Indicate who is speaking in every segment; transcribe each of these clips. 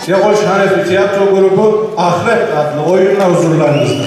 Speaker 1: Yakoş Hanefi Tiyatro Grubu Ahiret adlı oyunla huzurlarınızda.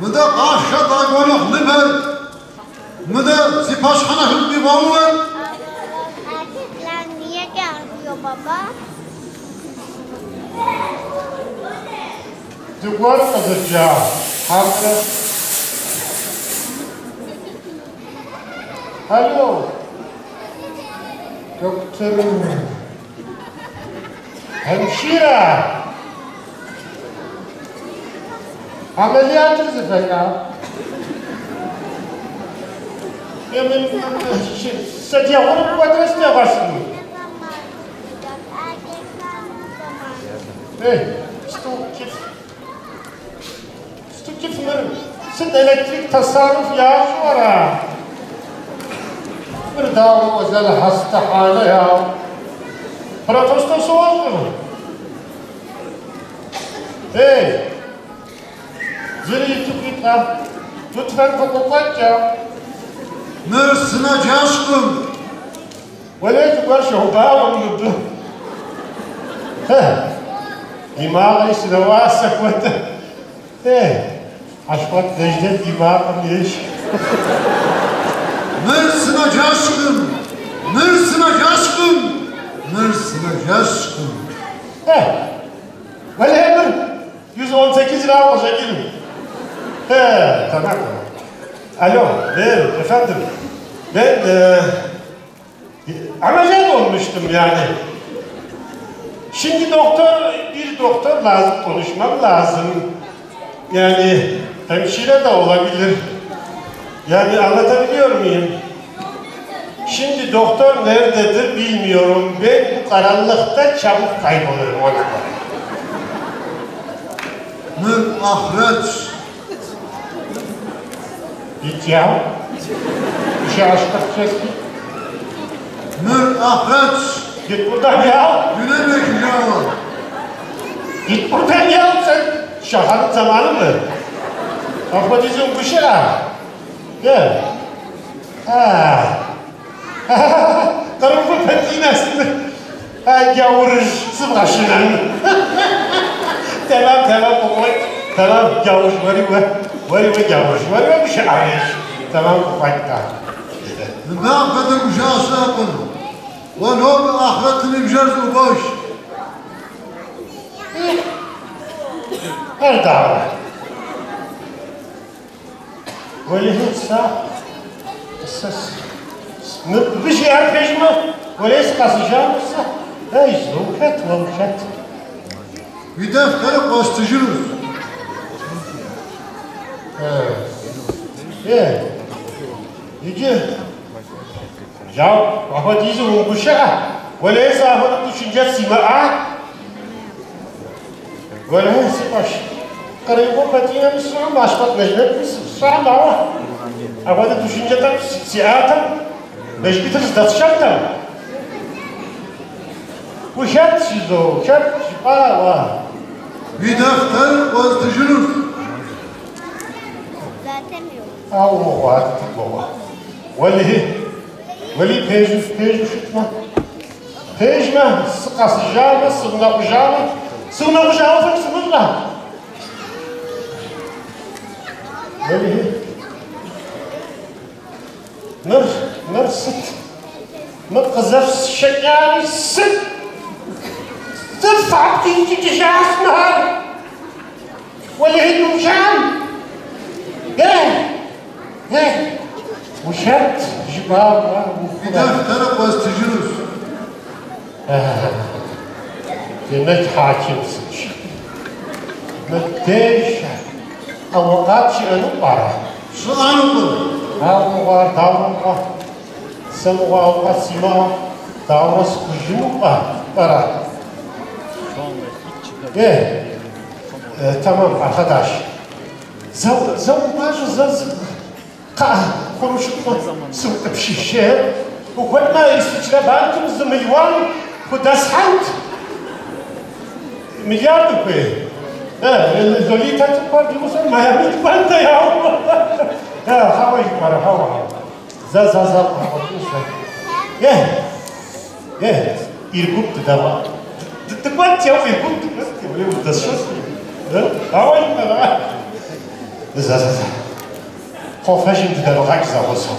Speaker 2: Mıda karşı daygonak nimer? Mıda sipaşhana hükmü var?
Speaker 3: Erkekler niye gelmiyor baba?
Speaker 4: Duvar kazıcağım. Hamza. Alo. Doktorum. Hemşire. Ameliyatınız efendim. Emin sedia vurup adreste yaparsın. Hey, Stokif sınırım. Sizin elektrik tasarruf yağışı var ha. Bir daha özel hastahane ya. Protestosu var mı? Hey, zırhı tutukla. Lütfen kokoklatça.
Speaker 2: Mırsına caşkım.
Speaker 4: وليت برشا وباون ضده دماغي سنواسك وانت عشقات نجدة دماغم ليش
Speaker 2: Mırsına caşkım. Mırsına caşkım. Mırsına caşkım.
Speaker 4: ولا يمر 118 lira olacak elim. Tamam. Alo, efendim. Ben ameliyat olmuştum yani. Şimdi bir doktor lazım, konuşmam lazım. Yani hemşire de olabilir. Yani anlatabiliyor muyum? Şimdi doktor nerededir bilmiyorum. Ben bu karanlıkta çabuk kaybolurum ona.
Speaker 2: Mır ahiret.
Speaker 4: Git ya. Bir şey aşkı çekti.
Speaker 2: Mır ahiret.
Speaker 4: Git buradan ya.
Speaker 2: Güne bekliyor.
Speaker 4: Git buradan ya sen. Şahanın zamanı mı? Kapatacağım bu şey ha. Gel. Karımı petiğinesin. Gavur sıvraşınan. Tamam oğlum. Tamam gavur. Var gavur. Var bir şey arayış. Tamam ufakta.
Speaker 2: Ne yapalım uşağısı yapın. Ve ne olur ahiretini bişeriz o boş.
Speaker 4: Her dava. Böyle hiçsa bir şey yapmış mı? Böyle sıkışacağımızsa zuvket.
Speaker 2: Bir defteri koştucuruz.
Speaker 4: Peki. Ya apa dizi unguşa. Böyle zahmet düşünce sima. Böyle sipaş. Karayipon patiğine bir sıra başpat mecbur bir sıra daha. Ama da düşünce tam siyahatan. Mecbur zdatşaktan. Bu şart şizo, şart şifa var.
Speaker 2: Bir defter vazgeçiniz.
Speaker 3: Zaten yok.
Speaker 4: Au var baba. Veli pej şutma. Pejme sıkasıcağına, sığınakıcağına. Sığınakıcağına sığınakıcağına. Veli. Nır sıt. Nır kızar şeker sıt. Sıt fatih cicişas nahar. Veli numşan. Gel. Bu şart jibab.
Speaker 2: Bir defter vazgeçiniz.
Speaker 4: Demek hakimsin. Mütteş. Avukat şiranı var.
Speaker 2: Suanı mı?
Speaker 4: Davran var, davran var. Sen o avukat sima, davras kujunu var. Para. Tamam arkadaş. Konuşma. Sıvıkta bir şey. وقلنا يستجلب أنتم مليون وداس حوت مليار بكوي الدوليتا تبقى بيوصل ما يملك بانتا يا هوا يكبر هوا زا يرقب تدابا تبقى تيو يرقب تبقى وداس شوس هوا يكبر زا خوفاش تدابا غاك زا وصل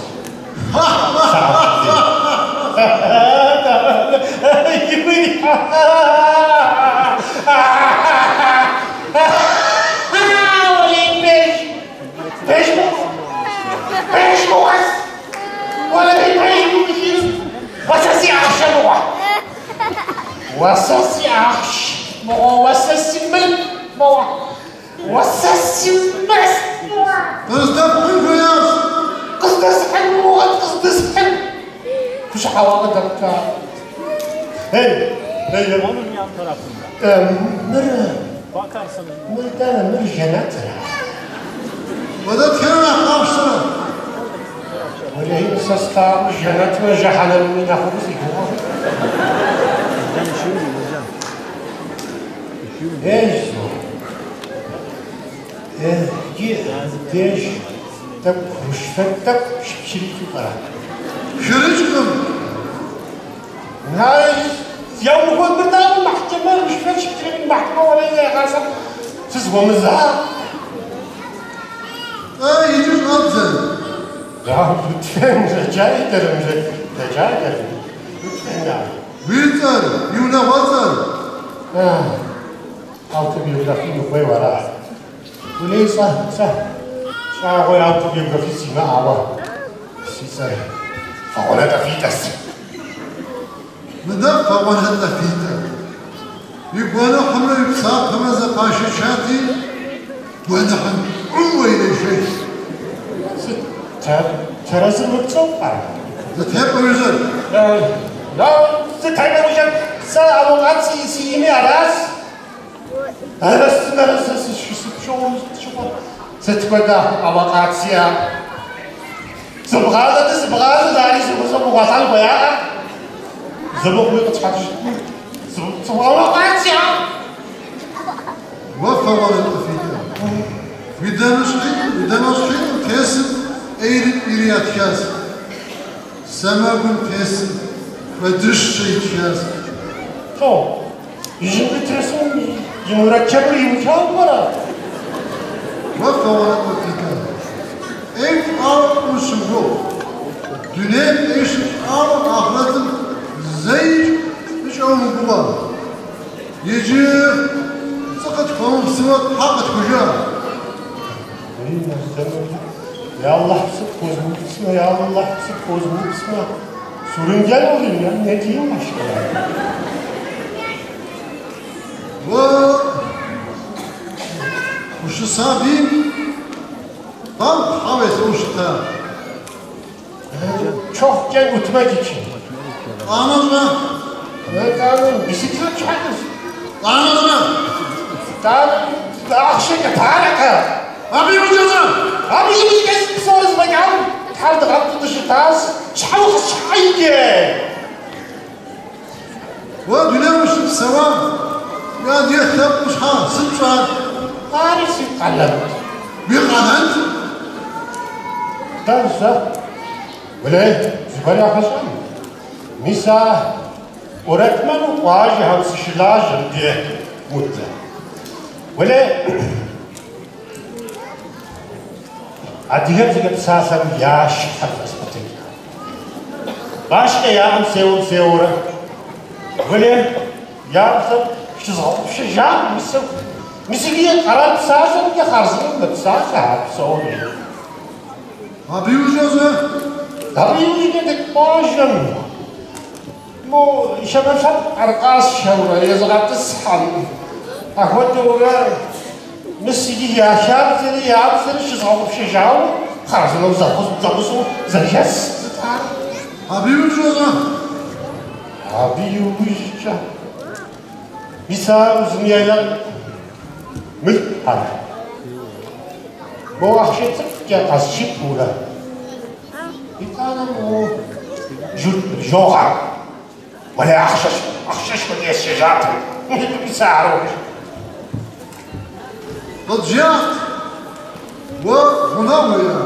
Speaker 4: Kuş havada dakika. Hey.
Speaker 5: Onun yan tarafında. Bakarsanız.
Speaker 4: Mır cennet.
Speaker 2: وده كلمة خمسة.
Speaker 4: Öyle insas ta cennet ve cehennemini nafız ediyor. Ezo. Deş. Tak kuşfet tak şiriki para.
Speaker 2: Şuracıkım.
Speaker 4: Hayır. Ya bu kadar mahkeme rüşvet şirkinin mahkeme oraya yakarsan siz bomuzda.
Speaker 2: Yiyecek abzen.
Speaker 4: Ya lütfen rica ederim. Lütfen ya.
Speaker 2: Büyüter, yunavazar.
Speaker 4: Altı biyografi koy var ha. Öyleyse sen koy altı biyografisine ama. Size favole de fites.
Speaker 2: Neden favole de fites? يبغى حمله يبصاق همزة قاششاتي ونحن عويل شيء.
Speaker 4: Terası mı çok var?
Speaker 2: Hep özel.
Speaker 4: Ya size tanımayacağım. Sen avukat siyimi aras. Arasında şu sıtkıda avukat siyah. Zıbğazı dali zıbğazı vatan koyar. Zıbğazı çatış. Avukat siyah.
Speaker 2: وفوالة فيها. ودمشق kesin eğrip iriyat kez. Semagün kesin ve dış şey kez.
Speaker 4: Çok. Yüzün bitirirsin. Mürekkep imkan var.
Speaker 2: وفوالة فيها. En ağır usulü. Düne eşit ağır ahlatın zeyt hiç onun kubar. Yeci sıkıt konum sıvat hakat kucağı.
Speaker 4: Ya Allah sık gözümü kısma, ya Allah sık gözümü kısma. Sürüngen olayım ya, ne diyeyim başka ya?
Speaker 2: Ve kuşu sabim tam havesi uçta.
Speaker 4: çok gel utmak için.
Speaker 2: Anladın mı?
Speaker 4: Evet abi, bisiklet çayız.
Speaker 2: Anladın mı?
Speaker 4: Daha akşam yaparız.
Speaker 2: Abi ucuzum.
Speaker 4: Abi iyi gezip soruz bakalım. Kaldık altı dışı taz. Çabuk çay gel.
Speaker 2: Bu dülemiştim sevam. Ya diye tepmiş ha, sıçrar.
Speaker 4: Harisi kalem.
Speaker 2: Bir kadın.
Speaker 4: Tansa. Böyle yukarı yaklaşalım. Misa öğretmen vajı hamsi şilajım diye mutlu. Böyle adiye zıgıp sasam yaş hafız patik. Başka yağım sevur sevura. Böyle yağımsam şu zavuk şu yağım mısın? Misigiye karan sasam ki harzım da sasam soğuyor.
Speaker 2: Abi ucuzum.
Speaker 4: Tabii dedik başım. Bu işe başım arkadaş şavra yazılattı san. Ahmet doğru misigi yaşar seni yap seni şu zavuk şu yağım. Harzım zabusu zariyas.
Speaker 2: Abi ucuzum.
Speaker 4: Abi yumuşça. Misa uzun yaylan mülk para. Bu akşetik ya kasçık buğra. Bir tane o joğa. Böyle akşeş mı diye şecaat. Misa arıyor.
Speaker 2: Tadciyat. Bu buna mı ya?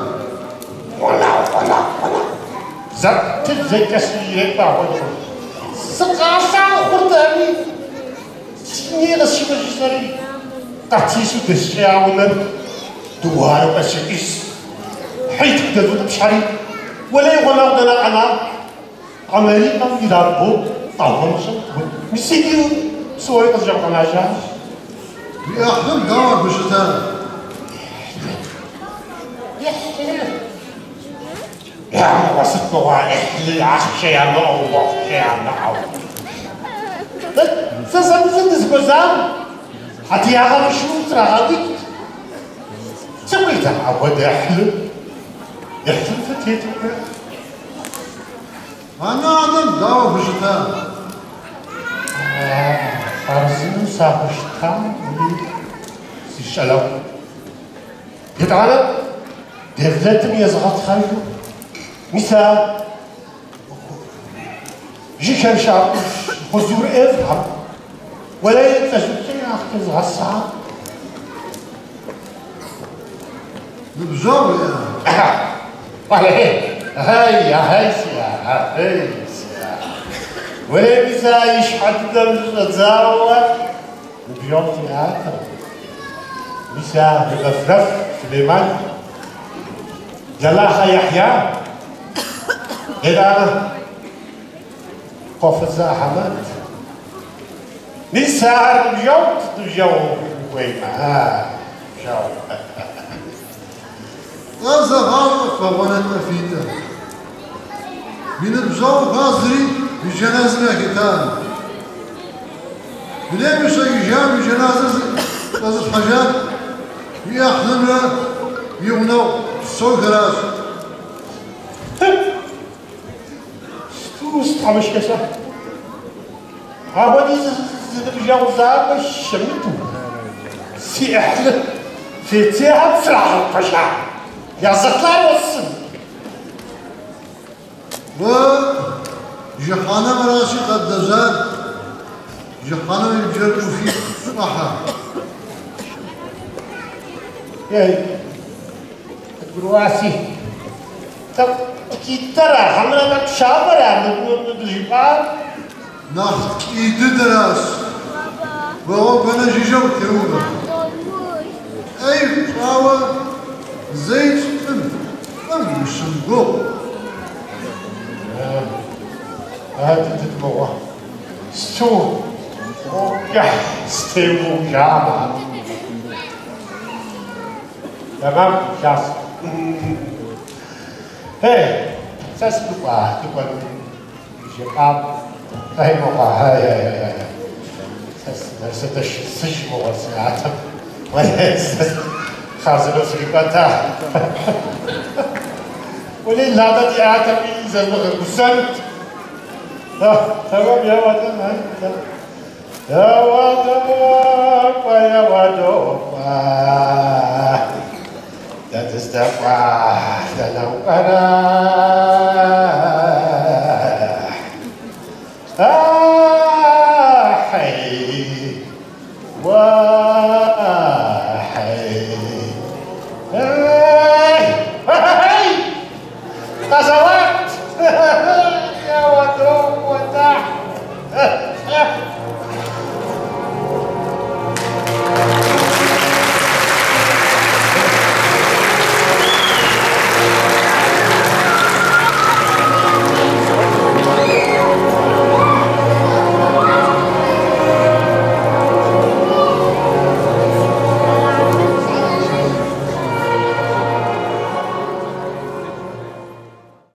Speaker 4: Valla. Zaten zekası yürek var. Sıkarsan kurtarı. Niye nasıl çıkmışları? Katıysı desçeya onlar. Duvarı başakis. Hayt kudurdu bşari. ولا يغلق لنا أنا أمريكا يداربو طالبمشم مسيديو سوي قصجم قناجا
Speaker 2: Bir aklım daha bir şey.
Speaker 4: يا وسط بوالح للعشاء يا الله يا الله سأسأل تسكوزام حتى يا غالي شو تراغادي سويتها عود يحلم فتيتو
Speaker 2: Anladım daha bir şey.
Speaker 4: Arzunu sapıştan sıçralam. Yetağına devletim yazıgat haydu. Misal jiker şartı huzur evham. Ve la yetteşükten aktiz gassa.
Speaker 2: Bu zor ya.
Speaker 4: Vale, هاي سياحة هاي سياحة ولا بيسا يشحدنا نتزاوى بيوم تياتر بيسا بغفرف سليمان جلاها يحيى إذا قفز أحمد نسار اليوم تجاوب وين جاوب
Speaker 2: Gazze varlık babanetme fiyde. Bini bzav gazri bir cenazine gitar. Bilemiyorsa gideceğim bir cenazesi gazı hacat. Bir aklımla bir ona soy karar.
Speaker 4: Stůž kesa. Abadi zidbjał za شميته في احلى في تاع بسرعة القشع يا زقلار والسن
Speaker 2: Ve cihana merası kaddezar. Cihana mevcud fi sıraha.
Speaker 4: يعني برواسي طب اكيد ترى حمرا لك شابر يعني الجبال
Speaker 2: Naht iyiydi deras. Ve o bana cicam kırıldı. Ey çava zeytin. Ömrüsün bu.
Speaker 4: هذا تدموا ستو وقع ستيمو جامع تمام شاس هي ساس تبقى جباب هاي موقع هاي ساس سش موقع ساعتها ولا ساس خازنو سريباتا ولي لا تدعي تزبغ بسنت تمام يا وطن أنت يا وطن يا وطن لا تستقوى لو أنا